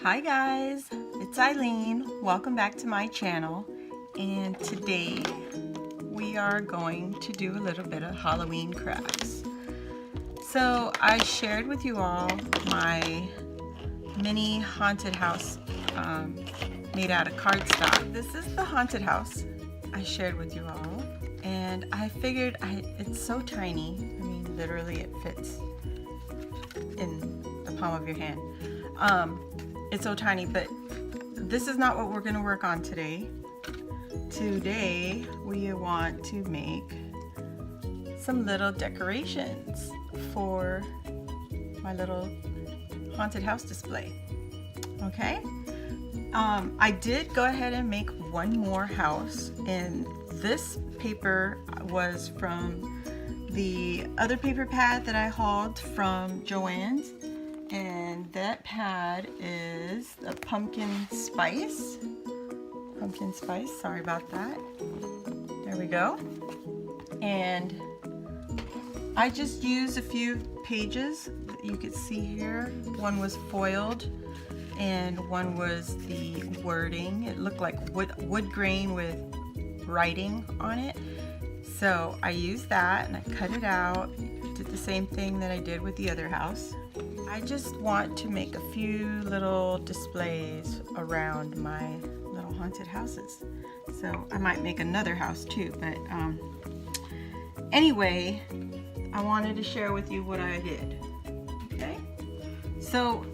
Hi guys, it's Ilene. Welcome back to my channel, and today we are going to do a little bit of Halloween crafts. So I shared with you all my mini haunted house made out of cardstock. This is the haunted house I shared with you all, and I figured it's so tiny. I mean, literally it fits in the palm of your hand. It's so tiny, but this is not what we're going to work on today. Today we want to make some little decorations for my little haunted house display. Okay, I did go ahead and make one more house, and this paper was from the other paper pad that I hauled from Joann's. And that pad is a pumpkin spice. Sorry about that. There we go. And I just used a few pages that you could see here. One was foiled and one was the wording. It looked like wood grain with writing on it. So I used that and I cut it out. Did the same thing that I did with the other house. I just want to make a few little displays around my little haunted houses. So I might make another house too, but anyway, I wanted to share with you what I did. Okay, so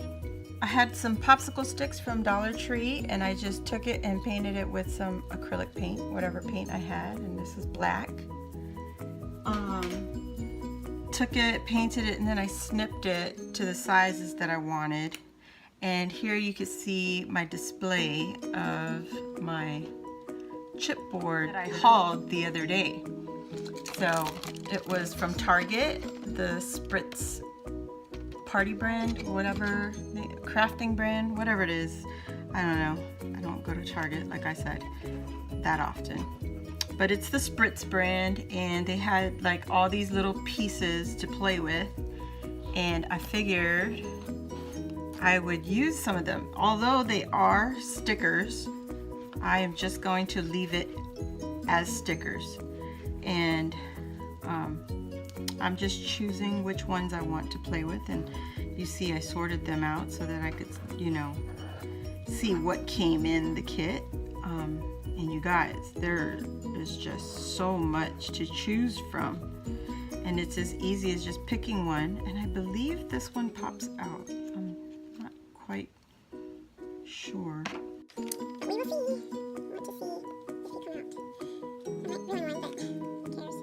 I had some popsicle sticks from Dollar Tree, and I just took it and painted it with some acrylic paint, whatever paint I had, and this is black. Took it, painted it, and then I snipped it to the sizes that I wanted. And here you can see my display of my chipboard that I hauled the other day. So it was from Target, the Spritz party brand, whatever, the crafting brand, whatever it is. I don't know. I don't go to Target, like I said, that often. But it's the Spritz brand, and they had like all these little pieces to play with, and I figured I would use some of them. Although they are stickers, I am just going to leave it as stickers, and I'm just choosing which ones I want to play with. And you see I sorted them out so that I could, you know, see what came in the kit. And you guys, there is just so much to choose from, and it's as easy as just picking one. And I believe this one pops out. I'm not quite sure. We will see. I want to see if they come out. I might ruin one, but who cares?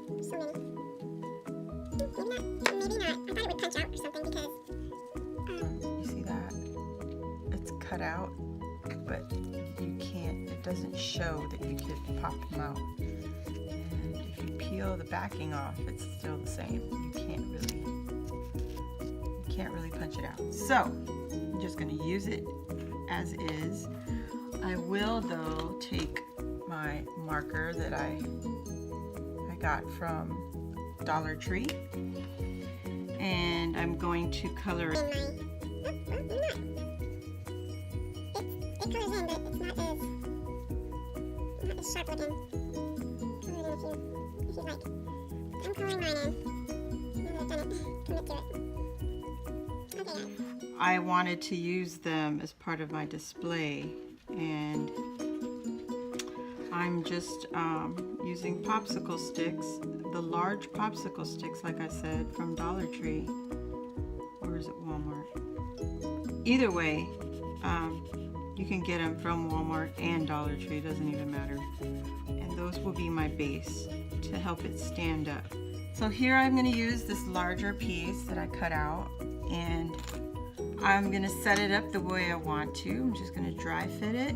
There's so many. Maybe not. Maybe not. I thought it would punch out or something because. You see that? It's cut out, but you can't. It doesn't show that you could pop them out. And if you peel the backing off, it's still the same. You can't really punch it out. So I'm just going to use it as is. I will though take my marker that I got from Dollar Tree, and I'm going to color it. It colors in, but it's not as sharp looking. Color it in if you'd like. I'm coloring mine in. Now that I've done it, commit to it. Okay, yeah. I wanted to use them as part of my display, and I'm just using popsicle sticks, the large popsicle sticks, like I said, from Dollar Tree, or is it Walmart? Either way, you can get them from Walmart and Dollar Tree, it doesn't even matter. And those will be my base to help it stand up. So here I'm going to use this larger piece that I cut out, and I'm going to set it up the way I want to. I'm just going to dry fit it.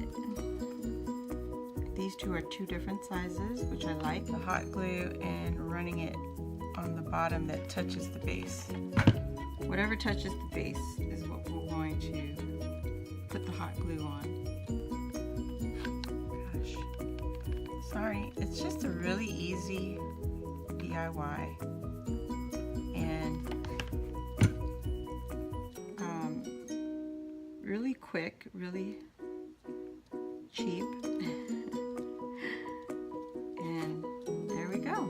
These two are two different sizes, which I like. The hot glue and running it on the bottom that touches the base. Whatever touches the base is what we're going to put the hot glue on. Gosh, sorry, it's just a really easy DIY, and really quick, really cheap. And there we go.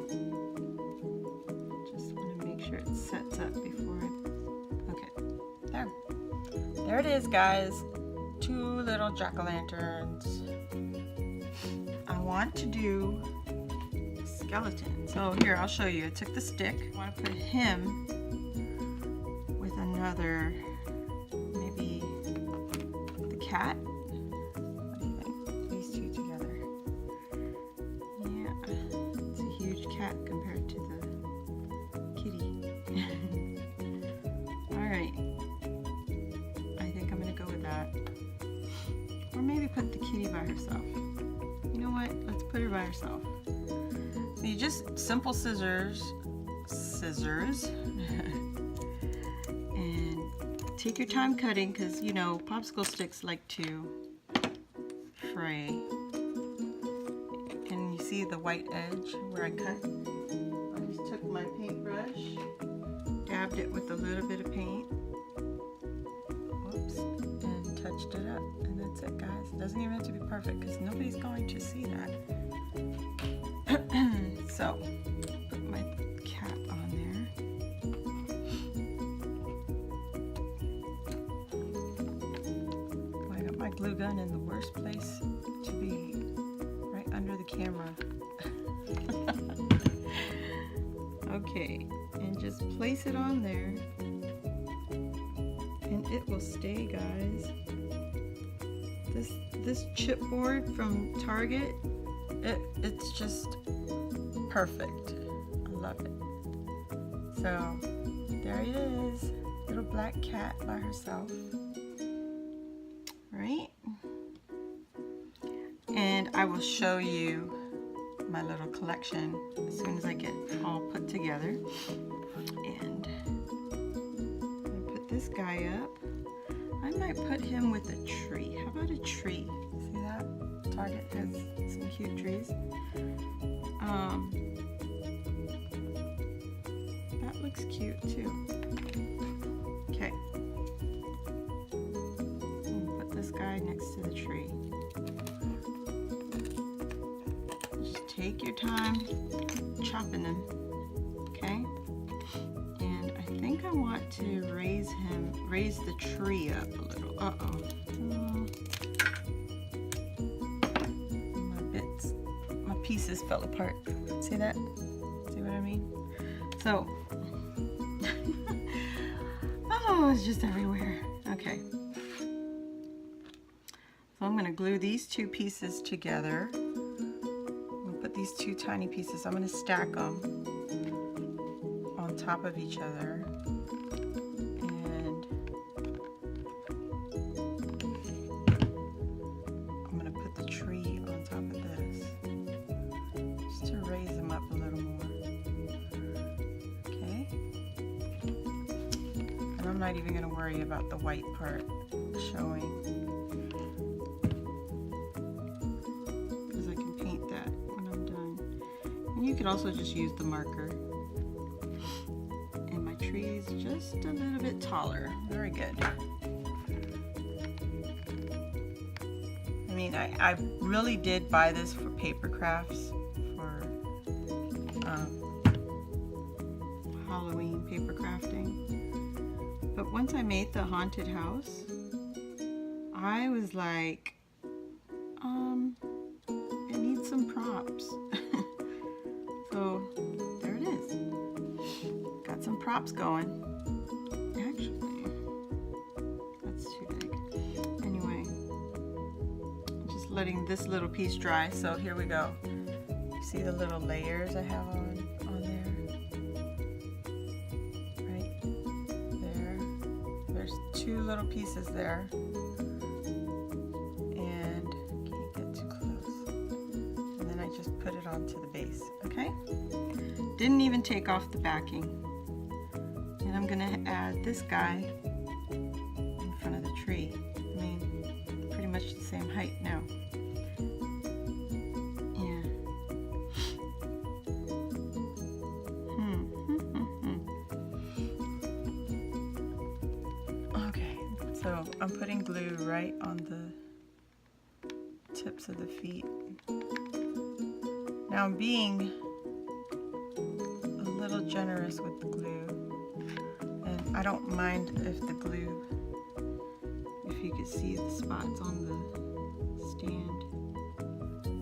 Just want to make sure it sets up before okay, there. There it is, guys. 2 little jack-o'-lanterns. I want to do a skeleton. So here, I'll show you. I took the stick. I want to put him with another, maybe the cat. What do you think? These 2 together. Yeah, it's a huge cat compared to the kitty. Alright. I think I'm going to go with that. Or maybe put the kitty by herself. You know what? Let's put her by herself. So you just simple scissors, and take your time cutting because you know popsicle sticks like to fray. Can you see the white edge where I cut? I just took my paintbrush, dabbed it with a little bit of paint, whoops, and touched it up. And that's it, guys. It doesn't even have to be perfect because nobody's going to see that. So, put my cat on there. Oh, I got my glue gun in the worst place to be, right under the camera. Okay, and just place it on there. And it will stay, guys. This chipboard from Target, it's just perfect. I love it. So there it is, little black cat by herself, right? And I will show you my little collection as soon as I get all put together. And I'm gonna put this guy up. I might put him with a tree. How about a tree? See that? Target has some cute trees. That looks cute too. Okay. Put this guy next to the tree. Just take your time chopping them. Okay? And I think I want to raise the tree up a little. Uh-oh. My pieces fell apart. See that? See what I mean? So, oh, it's just everywhere. Okay. So I'm going to glue these 2 pieces together. I'm going to put these 2 tiny pieces. I'm going to stack them on top of each other. And I'm going to put the tree on top of this. Just to raise them up a little more. Okay. And I'm not even going to worry about the white part showing. Because I can paint that when I'm done. And you can also just use the marker. And my tree is just a little bit taller. Very good. I mean, I really did buy this for paper crafts. Halloween paper crafting. But once I made the haunted house, I was like, it needs some props. So there it is. Got some props going. Actually, that's too big. Anyway, just letting this little piece dry. So here we go. You see the little layers I have on there? Right there. There's 2 little pieces there. And can't get too close. And then I just put it onto the base, okay? Didn't even take off the backing. And I'm gonna add this guy in front of the tree. I mean, pretty much the same height now. So So I'm putting glue right on the tips of the feet. Now I'm being a little generous with the glue, and I don't mind if the glue, if you could see the spots on the stand.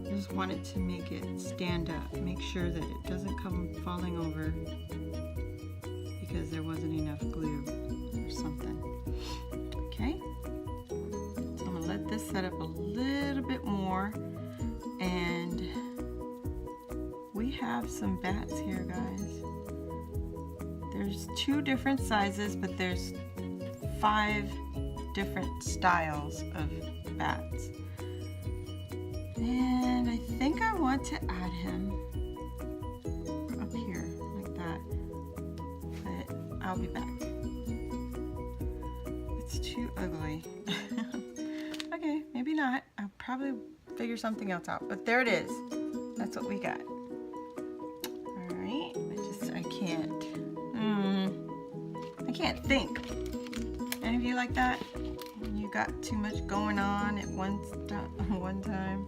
I just wanted to make it stand up, make sure that it doesn't come falling over because there wasn't enough glue or something. Okay, so I'm gonna let this set up a little bit more, and we have some bats here, guys. There's 2 different sizes, but there's 5 different styles of bats. And I think I want to add him up here like that, but I'll be back. It's too ugly. Okay, maybe not. I'll probably figure something else out, but there it is. That's what we got. All right, I can't think. Any of you like that? When you got too much going on at one time,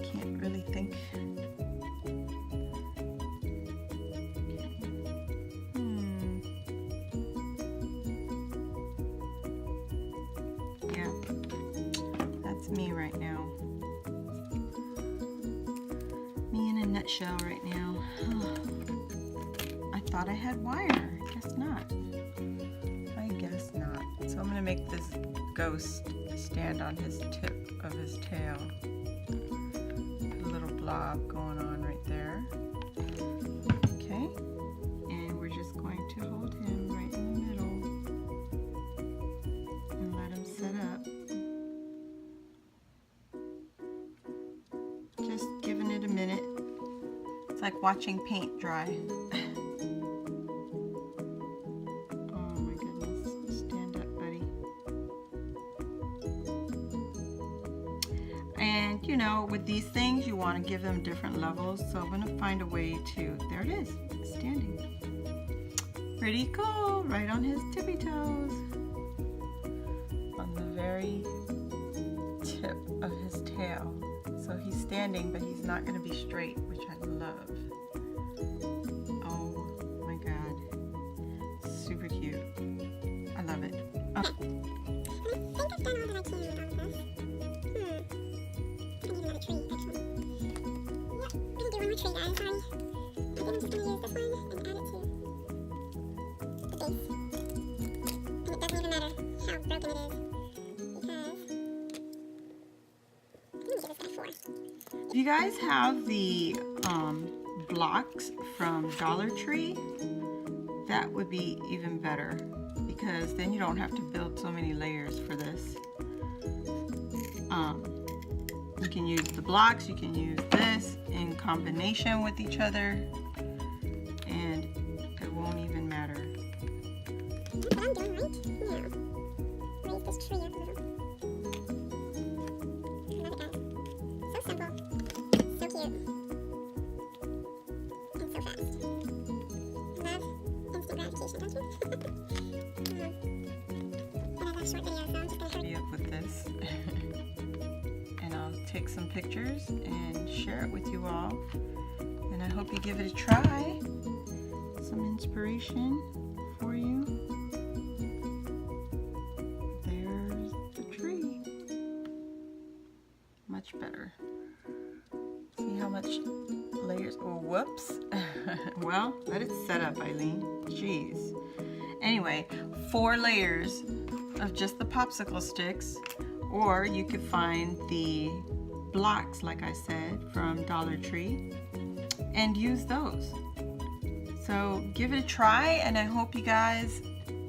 can't really think. Yeah, that's me right now. Me in a nutshell right now. I thought I had wire. Guess not. I guess not. So I'm gonna make this ghost stand on his tip of his tail. Put a little blob going on right there. Okay, and we're just going to hold him right in the middle and let him set up. Just giving it a minute. It's like watching paint dry. And you know, with these things, you want to give them different levels. So I'm going to find a way to, there it is, it's standing. Pretty cool, right on his tippy toes. On the very tip of his tail. So he's standing, but he's not going to be straight, which I love. Oh my God, super cute. I love it. Oh. I think I've done all that I can with all of this. Another tree, actually. Yep, we can do one more tree, guys. Sorry. I think I'm just going to use this one and add it to the base. And it doesn't even matter how broken it is, because I'm going to give this guy 4. Do you guys have the blocks from Dollar Tree? That would be even better, because then you don't have to build so many layers for this. You can use the blocks, you can use this in combination with each other, and it won't even matter. That's what I'm doing right now. Raise this tree up a little. I love it, guys. So simple, so cute, and so fast. Love instant gratification, don't you? But I love short videos, so I'm just going to hurry Up with this. Take some pictures and share it with you all, and I hope you give it a try. Some inspiration for you. There's the tree. Much better. See how much layers? Oh, whoops. Well, let it set up, Ilene. Jeez. Anyway, 4 layers of just the popsicle sticks, or you could find the blocks, like I said, from Dollar Tree, and use those. So give it a try, and I hope you guys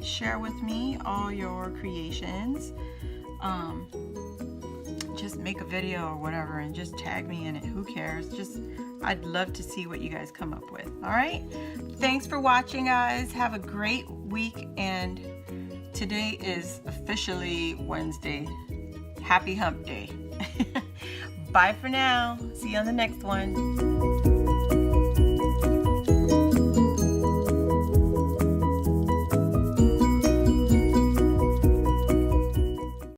share with me all your creations. Just make a video or whatever and just tag me in it. Who cares? I'd love to see what you guys come up with. All right, thanks for watching, guys. Have a great week, and today is officially Wednesday. Happy hump day. Bye for now. See you on the next one.